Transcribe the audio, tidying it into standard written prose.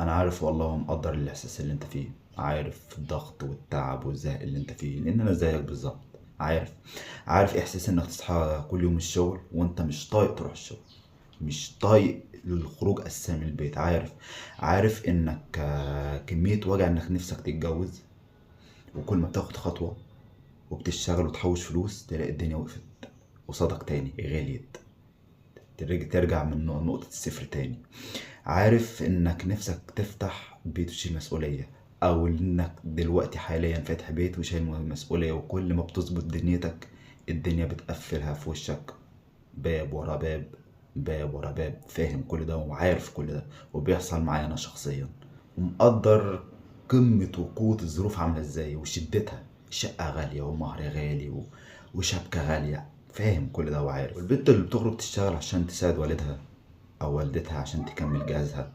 انا عارف والله ومقدر الاحساس اللي انت فيه. عارف الضغط والتعب والزهق اللي انت فيه، لان انا زيك بالظبط. عارف عارف احساس انك تصحى كل يوم الشغل وانت مش طايق تروح الشغل، مش طايق الخروج اساسا من البيت. عارف انك كمية وجع انك نفسك تتجوز، وكل ما بتاخد خطوة وبتشتغل وتحوش فلوس تلاقي الدنيا وقفت قصادك تاني، غليت، ترجع من نقطة الصفر تاني. عارف انك نفسك تفتح بيت وتشيل مسؤولية، او انك دلوقتي حاليا فاتح بيت وشايل مسؤولية، وكل ما بتظبط دنيتك الدنيا بتقفلها في وشك، باب ورا باب، باب ورا باب. فاهم كل ده وعارف كل ده، وبيحصل معايا انا شخصيا، ومقدر قمة وقوة الظروف عاملة ازاي وشدتها. شقة غالية ومهر غالي وشبكة غالية. فاهم كل ده وعارف. والبنت اللي بتخرج تشتغل عشان تساعد والدها او والدتها عشان تكمل جهازها،